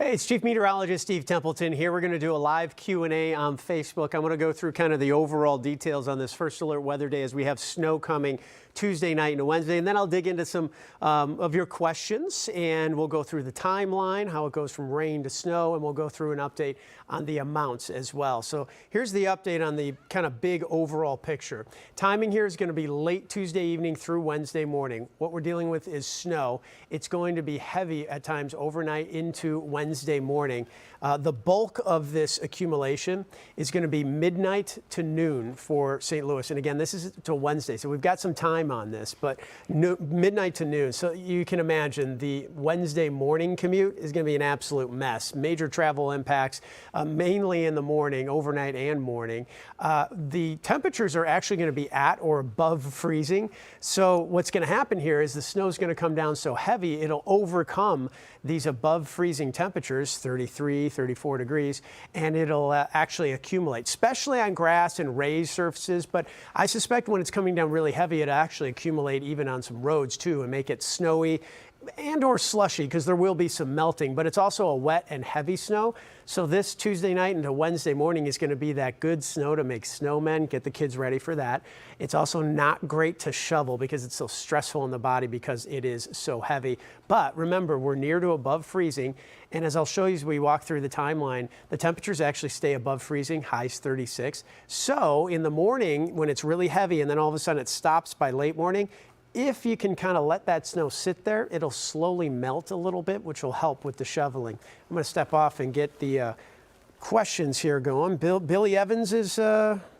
Hey, it's Chief Meteorologist Steve Templeton here. We're going to do a live Q&A on Facebook. I'm going to go through kind of the overall details on this first alert weather day as we have snow coming Tuesday night into Wednesday, and then I'll dig into some of your questions, and we'll go through the timeline, how it goes from rain to snow, and we'll go through an update on the amounts as well. So here's the update on the kind of big overall picture. Timing here is going to be late Tuesday evening through Wednesday morning. What we're dealing with is snow. It's going to be heavy at times overnight into Wednesday morning. The bulk of this accumulation is going to be midnight to noon for St. Louis. And again, this is till Wednesday, so we've got some time on this, but midnight to noon. So you can imagine the Wednesday morning commute is going to be an absolute mess. Major travel impacts, mainly in the morning, overnight and morning. The temperatures are actually going to be at or above freezing. So what's going to happen here is the snow is going to come down so heavy, it'll overcome these above freezing temperatures, 33, 34 degrees, and it'll actually accumulate, especially on grass and raised surfaces. But I suspect when it's coming down really heavy, it'll actually accumulate even on some roads too and make it snowy and or slushy, because there will be some melting, but it's also a wet and heavy snow. So this Tuesday night into Wednesday morning is going to be that good snow to make snowmen, get the kids ready for that. It's also not great to shovel because it's so stressful in the body because it is so heavy. But remember, we're near to above freezing, and as I'll show you as we walk through the timeline, the temperatures actually stay above freezing, highs 36. So in the morning when it's really heavy and then all of a sudden it stops by late morning, if you can kind of let that snow sit there, it'll slowly melt a little bit, which will help with the shoveling. I'm going to step off and get the questions here going. Billy Evans is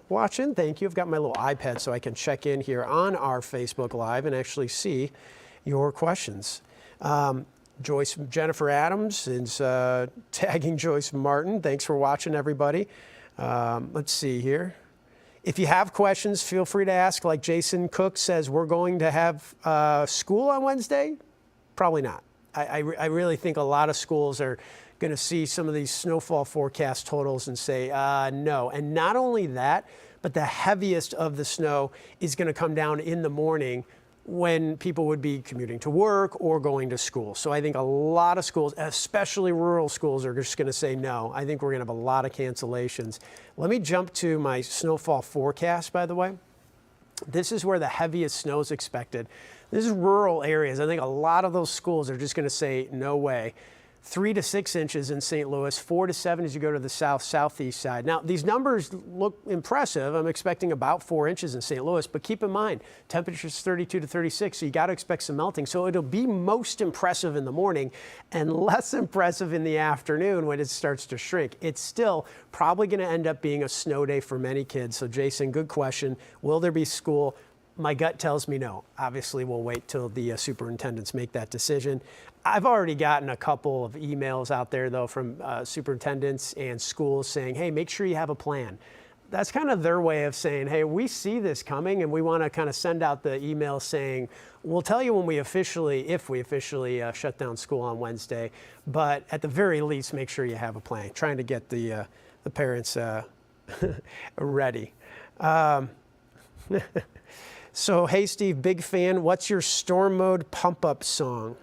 watching. Thank you. I've got my little iPad so I can check in here on our Facebook Live and actually see your questions. Jennifer Adams is tagging Joyce Martin. Thanks for watching, everybody. Let's see here. If you have questions, feel free to ask. Like Jason Cook says, we're going to have school on Wednesday? Probably not. I really think a lot of schools are going to see some of these snowfall forecast totals and say no. And not only that, but the heaviest of the snow is going to come down in the morning when people would be commuting to work or going to school. So I think a lot of schools, especially rural schools, are just going to say no. I think we're going to have a lot of cancellations. Let me jump to my snowfall forecast, by the way. This is where the heaviest snow is expected. This is rural areas. I think a lot of those schools are just going to say no way. 3 to 6 inches in St. Louis, 4 to 7 as you go to the southeast side. Now, these numbers look impressive. I'm expecting about 4 inches in St. Louis, but keep in mind, temperatures 32 to 36, so you got to expect some melting. So it'll be most impressive in the morning and less impressive in the afternoon when it starts to shrink. It's still probably going to end up being a snow day for many kids. So Jason, good question. Will there be school? My gut tells me no. Obviously, we'll wait till the superintendents make that decision. I've already gotten a couple of emails out there, though, from superintendents and schools saying, hey, make sure you have a plan. That's kind of their way of saying, hey, we see this coming, and we want to kind of send out the email saying, we'll tell you when we officially, if we officially shut down school on Wednesday, but at the very least, make sure you have a plan. Trying to get the parents ready. So, hey, Steve, big fan. What's your storm mode pump up song?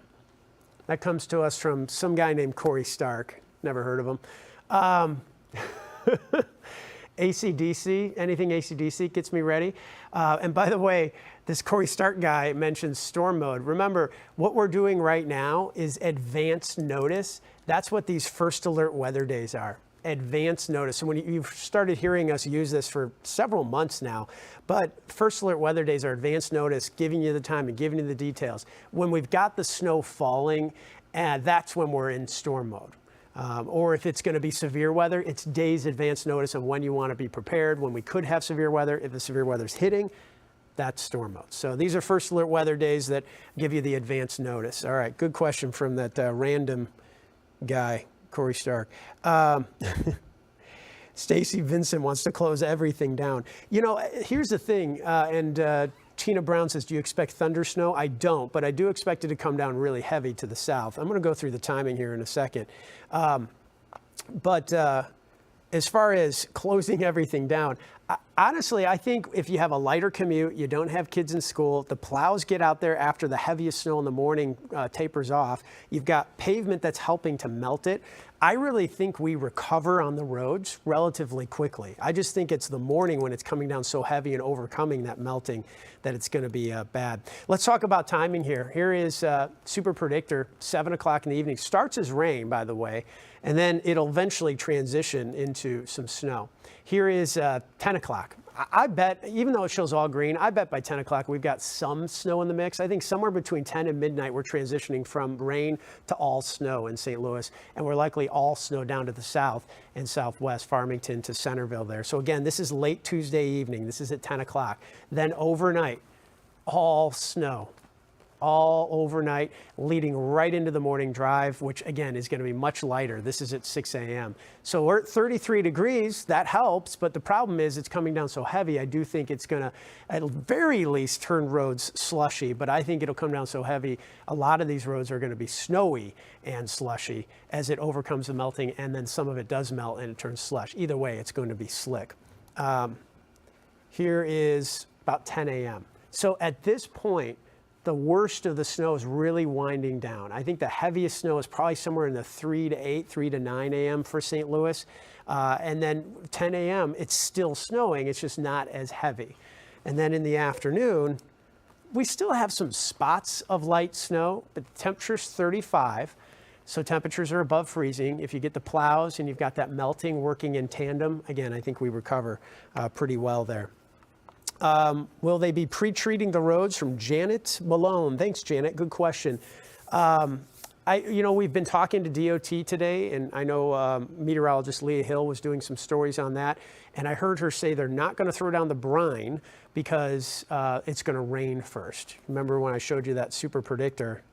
That comes to us from some guy named Corey Stark. Never heard of him. AC/DC, anything AC/DC gets me ready. And by the way, this Corey Stark guy mentions storm mode. Remember, what we're doing right now is advance notice. That's what these first alert weather days are. Advance notice. So when you've started hearing us use this for several months now, but first alert weather days are advance notice, giving you the time and giving you the details. When we've got the snow falling, that's when we're in storm mode. Or if it's going to be severe weather, it's days advance notice on when you want to be prepared, when we could have severe weather. If the severe weather's hitting, that's storm mode. So these are first alert weather days that give you the advance notice. All right, good question from that random guy, Corey Stark. Stacy Vincent wants to close everything down. You know, here's the thing, Tina Brown says, do you expect thunder snow? I don't, but I do expect it to come down really heavy to the south. I'm going to go through the timing here in a second. But as far as closing everything down, Honestly, I think if you have a lighter commute, you don't have kids in school, the plows get out there after the heaviest snow in the morning tapers off, you've got pavement that's helping to melt it. I really think we recover on the roads relatively quickly. I just think it's the morning when it's coming down so heavy and overcoming that melting that it's going to be bad. Let's talk about timing here. Here is Super Predictor, 7 o'clock in the evening. Starts as rain, by the way, and then it'll eventually transition into some snow. Here is 10 o'clock. I bet, even though it shows all green, I bet by 10 o'clock we've got some snow in the mix. I think somewhere between 10 and midnight we're transitioning from rain to all snow in St. Louis, and we're likely all snow down to the south and southwest, Farmington to Centerville there. So again, this is late Tuesday evening. This is at 10 o'clock. Then overnight, all snow. All overnight, leading right into the morning drive, which again is going to be much lighter. This is at 6 a.m. So we're at 33 degrees. That helps, but the problem is it's coming down so heavy. I do think it's going to, at very least, turn roads slushy, but I think it'll come down so heavy. A lot of these roads are going to be snowy and slushy as it overcomes the melting, and then some of it does melt and it turns slush. Either way, it's going to be slick. Here is about 10 a.m. So at this point, the worst of the snow is really winding down. I think the heaviest snow is probably somewhere in the 3 to 8, 3 to 9 a.m. for St. Louis. And then 10 a.m., it's still snowing. It's just not as heavy. And then in the afternoon, we still have some spots of light snow, but the temperature's 35. So temperatures are above freezing. If you get the plows and you've got that melting working in tandem, again, I think we recover pretty well there. Will they be pre-treating the roads? From Janet Malone. Thanks, Janet. Good question. We've been talking to DOT today, and I know meteorologist Leah Hill was doing some stories on that, and I heard her say they're not going to throw down the brine because it's going to rain first. Remember when I showed you that Super Predictor,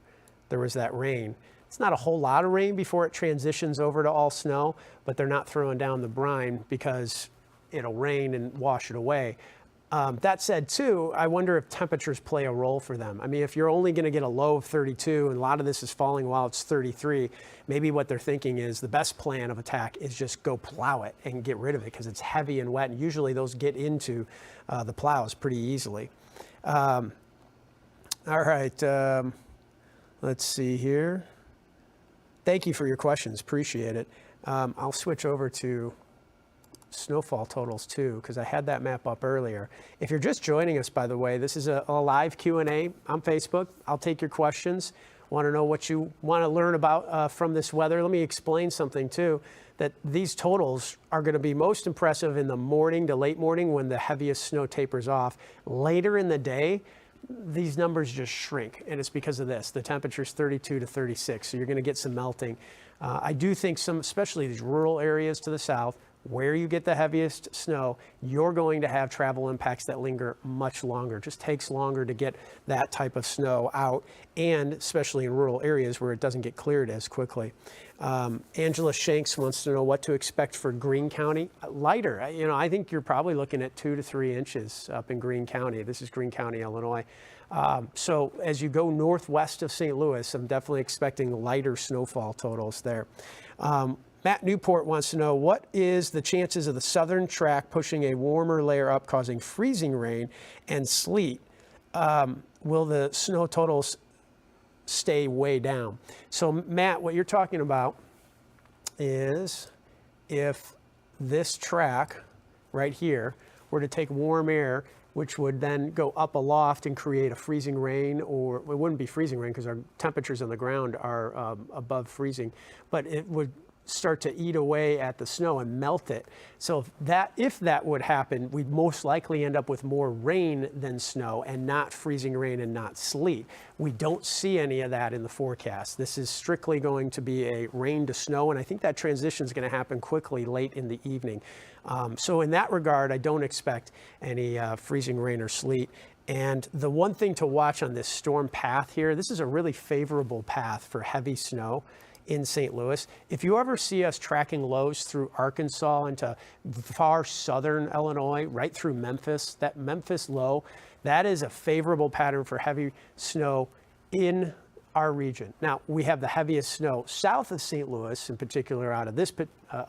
there was that rain. It's not a whole lot of rain before it transitions over to all snow, but they're not throwing down the brine because it'll rain and wash it away. That said, too, I wonder if temperatures play a role for them. I mean, if you're only going to get a low of 32 and a lot of this is falling while it's 33, maybe what they're thinking is the best plan of attack is just go plow it and get rid of it because it's heavy and wet, and usually those get into the plows pretty easily. All right, let's see here. Thank you for your questions. Appreciate it. I'll switch over to snowfall totals too, because I had that map up earlier. If you're just joining us, by the way, this is a live Q&A on Facebook. I'll take your questions. Want to know what you want to learn about from this weather? Let me explain something too, that these totals are going to be most impressive in the morning to late morning when the heaviest snow tapers off. Later in the day, these numbers just shrink, and it's because of this. The temperature's 32 to 36, so you're going to get some melting. I do think some, especially these rural areas to the south, where you get the heaviest snow, you're going to have travel impacts that linger much longer. It just takes longer to get that type of snow out, and especially in rural areas where it doesn't get cleared as quickly. Angela Shanks wants to know what to expect for Greene County. Lighter. I think you're probably looking at 2 to 3 inches up in Greene County. This is Greene County, Illinois. So as you go northwest of St. Louis, I'm definitely expecting lighter snowfall totals there. Matt Newport wants to know, what is the chances of the southern track pushing a warmer layer up, causing freezing rain and sleet? Will the snow totals stay way down? So, Matt, what you're talking about is if this track right here were to take warm air, which would then go up aloft and create a freezing rain, or it wouldn't be freezing rain because our temperatures on the ground are above freezing, but it would start to eat away at the snow and melt it. So if that would happen, we'd most likely end up with more rain than snow and not freezing rain and not sleet. We don't see any of that in the forecast. This is strictly going to be a rain to snow, and I think that transition is going to happen quickly late in the evening. So in that regard, I don't expect any freezing rain or sleet. And the one thing to watch on this storm path here, this is a really favorable path for heavy snow in St. Louis. If you ever see us tracking lows through Arkansas into far southern Illinois, right through Memphis, that Memphis low, that is a favorable pattern for heavy snow in our region. Now, we have the heaviest snow south of St. Louis, in particular out of this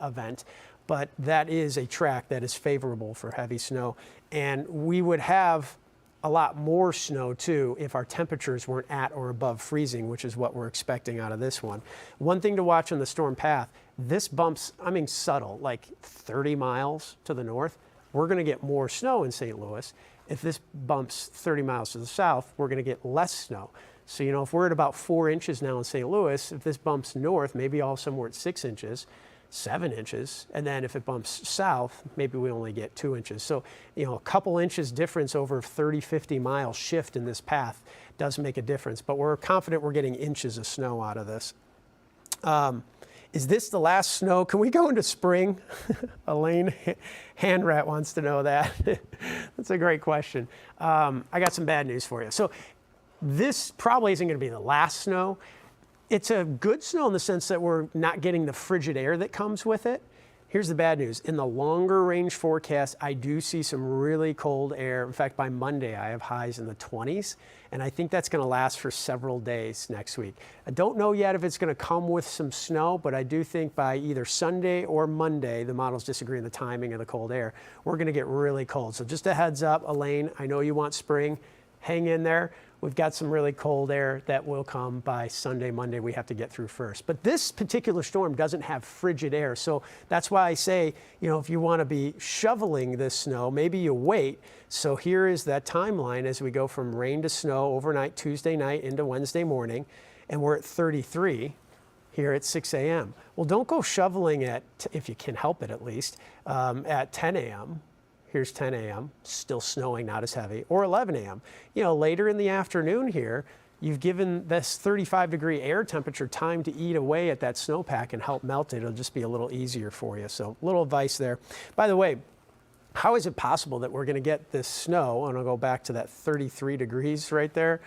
event, but that is a track that is favorable for heavy snow. And we would have a lot more snow too if our temperatures weren't at or above freezing, which is what we're expecting out of this one. One thing to watch on the storm path, this bumps, I mean subtle, like 30 miles to the north, we're going to get more snow in St. Louis. If this bumps 30 miles to the south, we're going to get less snow. So, you know, if we're at about 4 inches now in St. Louis, if this bumps north, maybe all of a sudden we're at 6 inches. 7 inches, and then if it bumps south, maybe we only get 2 inches. So, you know, a couple inches difference over 30, 50 mile shift in this path does make a difference, but we're confident we're getting inches of snow out of this. Is this the last snow? Can we go into spring? Elaine Handrat wants to know that. That's a great question. I got some bad news for you. So this probably isn't going to be the last snow. It's a good snow in the sense that we're not getting the frigid air that comes with it. Here's the bad news. In the longer range forecast, I do see some really cold air. In fact, by Monday, I have highs in the 20s, and I think that's going to last for several days next week. I don't know yet if it's going to come with some snow, but I do think by either Sunday or Monday, the models disagree on the timing of the cold air, we're going to get really cold. So just a heads up, Elaine, I know you want spring. Hang in there. We've got some really cold air that will come by Sunday, Monday we have to get through first. But this particular storm doesn't have frigid air. So that's why I say, you know, if you want to be shoveling this snow, maybe you wait. So here is that timeline as we go from rain to snow overnight Tuesday night into Wednesday morning. And we're at 33 here at 6 a.m. Well, don't go shoveling at, if you can help it at least, at 10 a.m. Here's 10 a.m., still snowing, not as heavy, or 11 a.m. You know, later in the afternoon here, you've given this 35-degree air temperature time to eat away at that snowpack and help melt it. It'll just be a little easier for you. So, little advice there. By the way, how is it possible that we're going to get this snow, and I'll go back to that 33 degrees right there,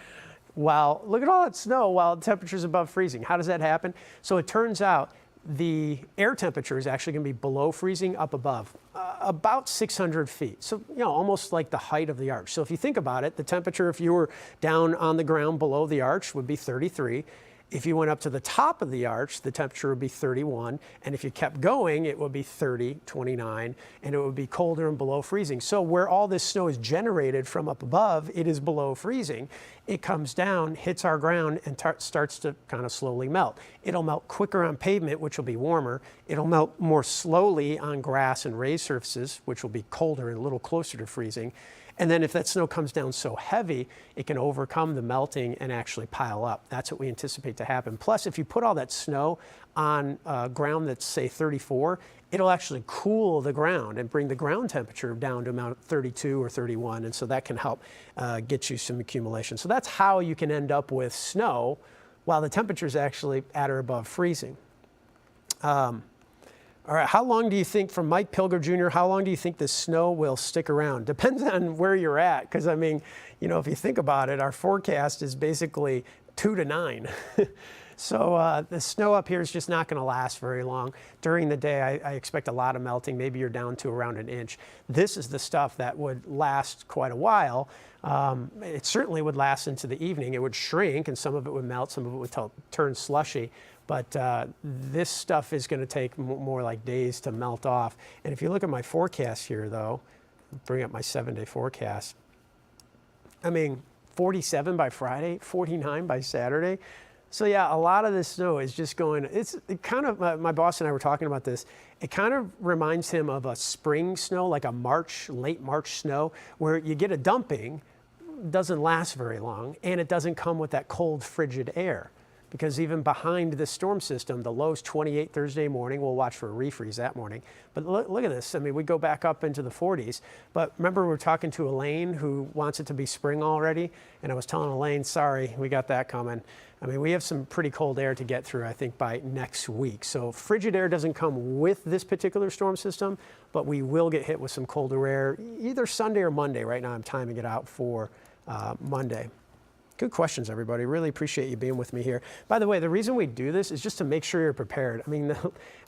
while, look at all that snow while the temperature's above freezing. How does that happen? So it turns out the air temperature is actually going to be below freezing up above, about 600 feet. So, you know, almost like the height of the arch. So if you think about it, the temperature, if you were down on the ground below the arch, would be 33. If you went up to the top of the arch, the temperature would be 31. And if you kept going, it would be 30, 29, and it would be colder and below freezing. So where all this snow is generated from up above, it is below freezing. It comes down, hits our ground, and starts to kind of slowly melt. It'll melt quicker on pavement, which will be warmer. It'll melt more slowly on grass and raised surfaces, which will be colder and a little closer to freezing. And then if that snow comes down so heavy, it can overcome the melting and actually pile up. That's what we anticipate to happen. Plus, if you put all that snow on ground that's, say, 34, it'll actually cool the ground and bring the ground temperature down to about 32 or 31. And so that can help get you some accumulation. So that's how you can end up with snow while the temperature is actually at or above freezing. All right, how long do you think, from Mike Pilger Jr., how long do you think the snow will stick around? Depends on where you're at, because, I mean, you know, if you think about it, our forecast is basically 2 to 9. So the snow up here is just not going to last very long. During the day, I expect a lot of melting. Maybe you're down to around an inch. This is the stuff that would last quite a while. It certainly would last into the evening. It would shrink, and some of it would melt, some of it would turn slushy. But this stuff is going to take more like days to melt off. And if you look at my forecast here, though, bring up my 7-day forecast. I mean, 47 by Friday, 49 by Saturday. So yeah, a lot of this snow is just going, it kind of, my boss and I were talking about this, it kind of reminds him of a spring snow, like a late March snow, where you get a dumping, doesn't last very long, and it doesn't come with that cold, frigid air. Because even behind this storm system, the low's 28 Thursday morning. We'll watch for a refreeze that morning. But look at this. I mean, we go back up into the 40s. But remember, we're talking to Elaine, who wants it to be spring already. And I was telling Elaine, sorry, we got that coming. I mean, we have some pretty cold air to get through, I think, by next week. So frigid air doesn't come with this particular storm system, but we will get hit with some colder air either Sunday or Monday. Right now, I'm timing it out for Monday. Good questions, everybody. Really appreciate you being with me here. By the way, the reason we do this is just to make sure you're prepared. I mean,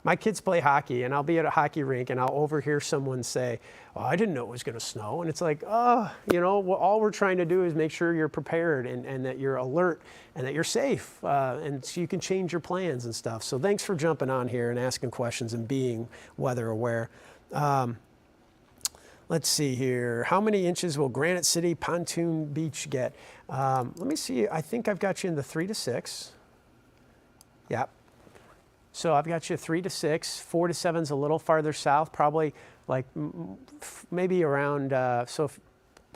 my kids play hockey, and I'll be at a hockey rink, and I'll overhear someone say, "Oh, I didn't know it was going to snow." And it's like, oh, you know, all we're trying to do is make sure you're prepared and that you're alert and that you're safe, and so you can change your plans and stuff. So thanks for jumping on here and asking questions and being weather aware. Let's see here. How many inches will Granite City Pontoon Beach get? Let me see. I think I've got you in the 3 to 6. Yeah. So I've got you 3 to 6. 4 to 7 is a little farther south, probably like maybe around, so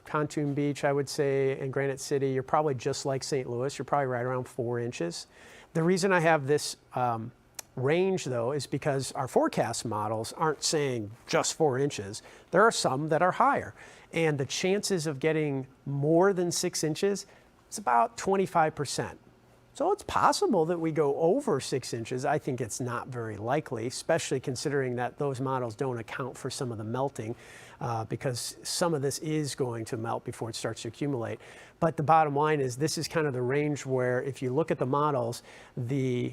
Pontoon Beach, I would say, and Granite City, you're probably just like St. Louis. You're probably right around 4 inches. The reason I have this range, though, is because our forecast models aren't saying just 4 inches. There are some that are higher. And the chances of getting more than 6 inches is about 25%. So it's possible that we go over 6 inches. I think it's not very likely, especially considering that those models don't account for some of the melting, because some of this is going to melt before it starts to accumulate. But the bottom line is this is kind of the range where if you look at the models, the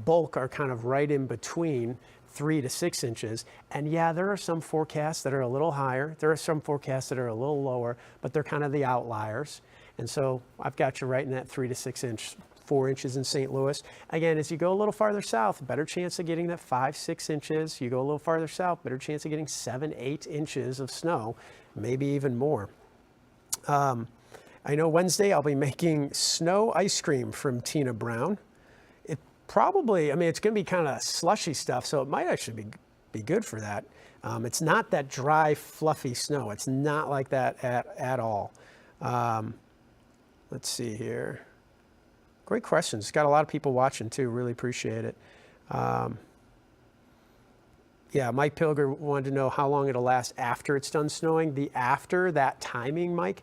bulk are kind of right in between 3 to 6 inches. And yeah, there are some forecasts that are a little higher. There are some forecasts that are a little lower, but they're kind of the outliers. And so I've got you right in that 3 to 6 inch, 4 inches in St. Louis. Again, as you go a little farther south, better chance of getting that 5, 6 inches. You go a little farther south, better chance of getting 7, 8 inches of snow, maybe even more. I know Wednesday I'll be making snow ice cream from Tina Brown. It probably, I mean, it's going to be kind of slushy stuff, so it might actually be good for that. It's not that dry, fluffy snow. It's not like that at all. Let's see here. Great questions. Got a lot of people watching too. Really appreciate it. Yeah, Mike Pilger wanted to know how long it'll last after it's done snowing. The after, that timing, Mike,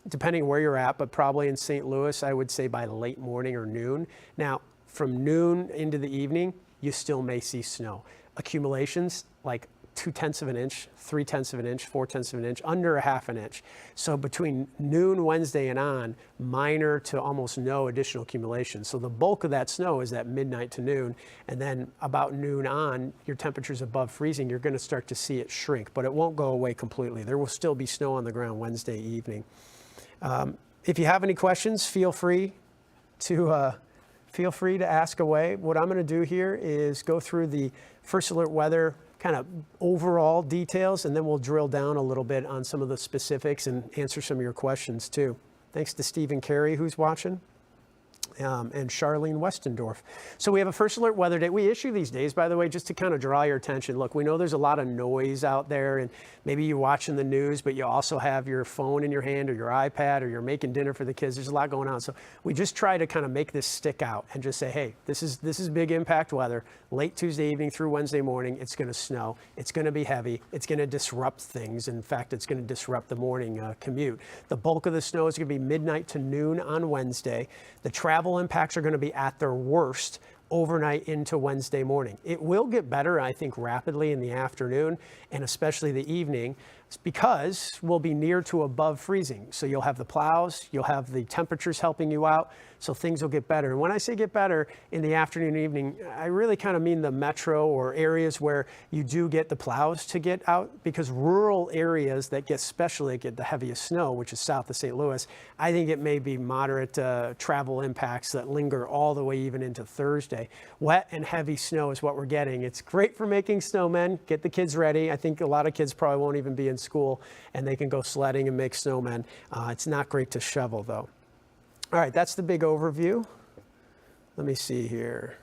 depending where you're at, but probably in St. Louis, I would say by late morning or noon. Now, from noon into the evening, you still may see snow. Accumulations like 2/10 of an inch, 3/10 of an inch, 4/10 of an inch, under 1/2 an inch. So between noon Wednesday and on, minor to almost no additional accumulation. So the bulk of that snow is at midnight to noon, and then about noon on, your temperature's above freezing, you're going to start to see it shrink, but it won't go away completely. There will still be snow on the ground Wednesday evening. If you have any questions, feel free to ask away. What I'm going to do here is go through the First Alert weather kind of overall details, and then we'll drill down a little bit on some of the specifics and answer some of your questions too. Thanks to Stephen Carey, who's watching, and Charlene Westendorf. So we have a First Alert weather day. We issue these days, by the way, just to kind of draw your attention. Look, we know there's a lot of noise out there, and maybe you're watching the news, but you also have your phone in your hand or your iPad, or you're making dinner for the kids. There's a lot going on. So we just try to kind of make this stick out and just say, hey, this is big impact weather. Late Tuesday evening through Wednesday morning, it's going to snow. It's going to be heavy. It's going to disrupt things. In fact, it's going to disrupt the morning commute. The bulk of the snow is going to be midnight to noon on Wednesday. The travel impacts are going to be at their worst overnight into Wednesday morning. It will get better, I think, rapidly in the afternoon and especially the evening, because we'll be near to above freezing. So you'll have the plows, you'll have the temperatures helping you out, so things will get better. And when I say get better in the afternoon and evening, I really kind of mean the metro or areas where you do get the plows to get out, because rural areas that especially get the heaviest snow, which is south of St. Louis, I think it may be moderate travel impacts that linger all the way even into Thursday. Wet and heavy snow is what we're getting. It's great for making snowmen. Get the kids ready. I think a lot of kids probably won't even be in school, and they can go sledding and make snowmen. It's not great to shovel, though. All right, that's the big overview. Let me see here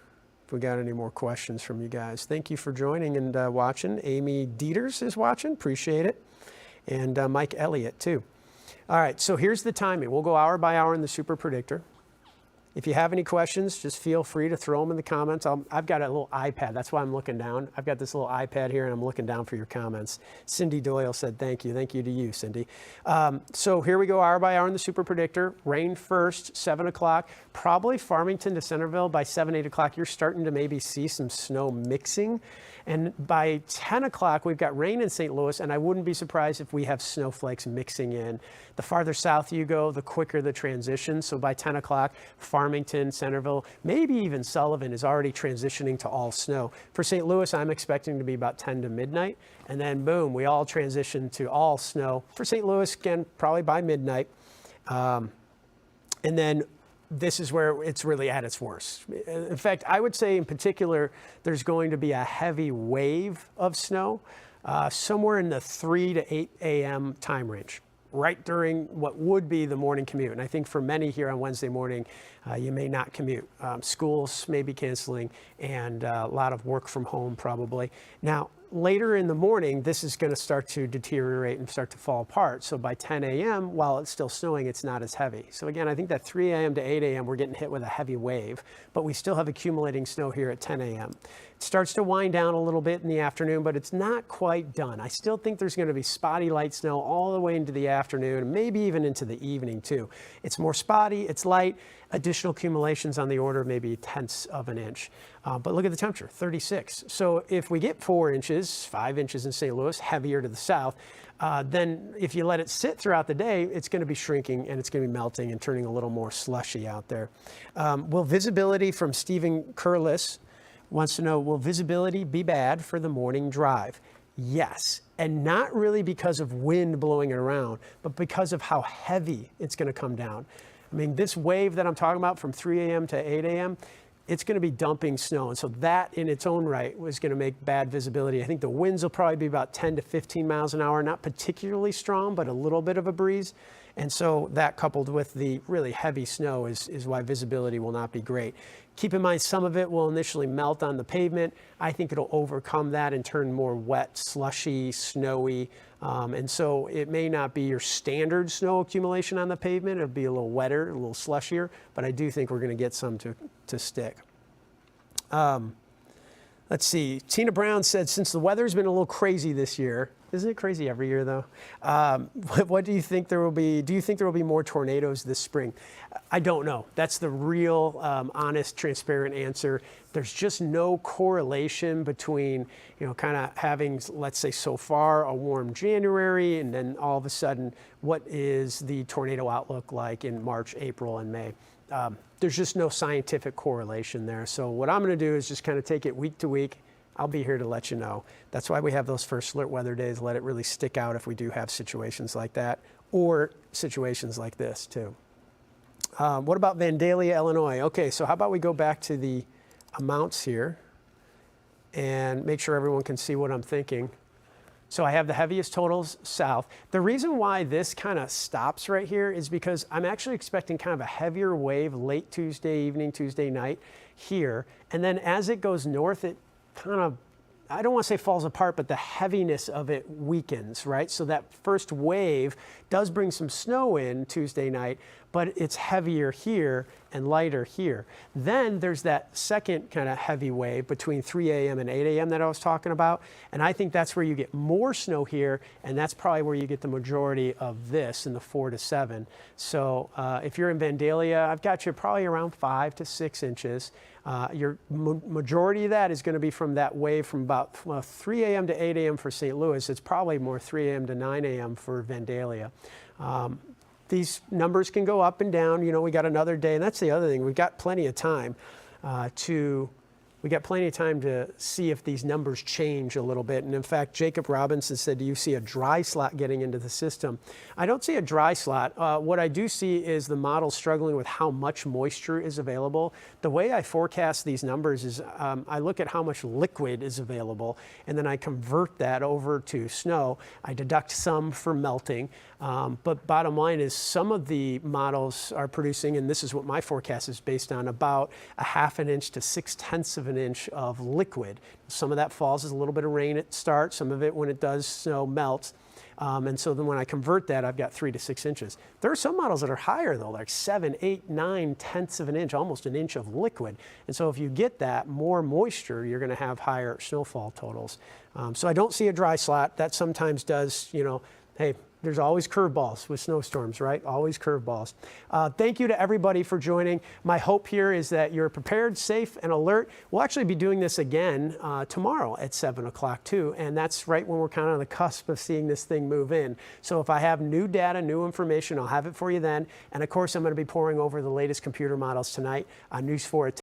if we got any more questions from you guys. Thank you for joining and watching. Amy Dieters is watching. Appreciate it. And Mike Elliott, too. All right, so here's the timing. We'll go hour by hour in the super predictor. If you have any questions, just feel free to throw them in the comments. I've got a little iPad. That's why I'm looking down. I've got this little iPad here, and I'm looking down for your comments. Cindy Doyle said thank you. Thank you to you, Cindy. So here we go, hour by hour in the super predictor. Rain first, 7 o'clock. Probably Farmington to Centerville by 7, 8 o'clock. You're starting to maybe see some snow mixing. And by 10 o'clock, we've got rain in St. Louis, and I wouldn't be surprised if we have snowflakes mixing in. The farther south you go, the quicker the transition. So by 10 o'clock, Farmington, Centerville, maybe even Sullivan is already transitioning to all snow. For St. Louis, I'm expecting to be about 10 to midnight, and then boom, we all transition to all snow. For St. Louis, again, probably by midnight. And then this is where it's really at its worst. In fact, I would say in particular, there's going to be a heavy wave of snow somewhere in the 3 to 8 a.m. time range, right during what would be the morning commute. And I think for many here on Wednesday morning, you may not commute. Schools may be canceling, and a lot of work from home probably. Now, later in the morning, this is going to start to deteriorate and start to fall apart. So by 10 a.m., while it's still snowing, it's not as heavy. So again, I think that 3 a.m. to 8 a.m., we're getting hit with a heavy wave, but we still have accumulating snow here at 10 a.m. It starts to wind down a little bit in the afternoon, but it's not quite done. I still think there's going to be spotty light snow all the way into the afternoon, maybe even into the evening too. It's more spotty, it's light, additional accumulations on the order of maybe 1/10 of an inch. But look at the temperature, 36. So if we get 4 inches, 5 inches in St. Louis, heavier to the south, then if you let it sit throughout the day, it's going to be shrinking and it's going to be melting and turning a little more slushy out there. Will visibility, from Stephen Curlis, wants to know, will visibility be bad for the morning drive? Yes, and not really because of wind blowing it around, but because of how heavy it's going to come down. I mean, this wave that I'm talking about from 3 a.m. to 8 a.m., it's going to be dumping snow. And so that in its own right was going to make bad visibility. I think the winds will probably be about 10 to 15 miles an hour, not particularly strong, but a little bit of a breeze. And so that, coupled with the really heavy snow, is why visibility will not be great. Keep in mind, some of it will initially melt on the pavement. I think it'll overcome that and turn more wet, slushy, snowy. And so it may not be your standard snow accumulation on the pavement. It'll be a little wetter, a little slushier, but I do think we're going to get some to stick. Let's see. Tina Brown said, since the weather's been a little crazy this year, isn't it crazy every year though? What do you think there will be? Do you think there will be more tornadoes this spring? I don't know. That's the real honest, transparent answer. There's just no correlation between, kind of having, let's say so far, a warm January, and then all of a sudden, what is the tornado outlook like in March, April, and May? There's just no scientific correlation there. So what I'm going to do is just kind of take it week to week. I'll be here to let you know. That's why we have those first alert weather days, let it really stick out if we do have situations like that, or situations like this too. What about Vandalia, Illinois? Okay, so how about we go back to the amounts here and make sure everyone can see what I'm thinking. So I have the heaviest totals south. The reason why this kind of stops right here is because I'm actually expecting kind of a heavier wave late Tuesday evening, Tuesday night here. And then as it goes north, it kind of, I don't want to say falls apart, but the heaviness of it weakens, right? So that first wave does bring some snow in Tuesday night, but it's heavier here and lighter here. Then there's that second kind of heavy wave between 3 a.m. and 8 a.m. that I was talking about. And I think that's where you get more snow here, and that's probably where you get the majority of this in the 4 to 7. So if you're in Vandalia, I've got you probably around 5 to 6 inches. Your majority of that is going to be from that wave from about 3 a.m. to 8 a.m. for St. Louis. It's probably more 3 a.m. to 9 a.m. for Vandalia. These numbers can go up and down. We got another day, and that's the other thing. We've got plenty of time to see if these numbers change a little bit. And in fact, Jacob Robinson said, do you see a dry slot getting into the system? I don't see a dry slot. What I do see is the model struggling with how much moisture is available. The way I forecast these numbers is I look at how much liquid is available, and then I convert that over to snow. I deduct some for melting. But bottom line is some of the models are producing, and this is what my forecast is based on, about a 1/2 inch to 6/10 of an inch of liquid. Some of that falls as a little bit of rain at start, some of it when it does snow melts. And so then when I convert that, I've got 3 to 6 inches. There are some models that are higher though, like 7, 8, 9/10 of an inch, almost an inch of liquid. And so if you get that more moisture, you're going to have higher snowfall totals. So I don't see a dry slot. That sometimes does, hey, there's always curveballs with snowstorms, right? Always curveballs. Thank you to everybody for joining. My hope here is that you're prepared, safe, and alert. We'll actually be doing this again tomorrow at 7 o'clock too, and that's right when we're kind of on the cusp of seeing this thing move in. So if I have new data, new information, I'll have it for you then. And of course, I'm going to be pouring over the latest computer models tonight on News 4 at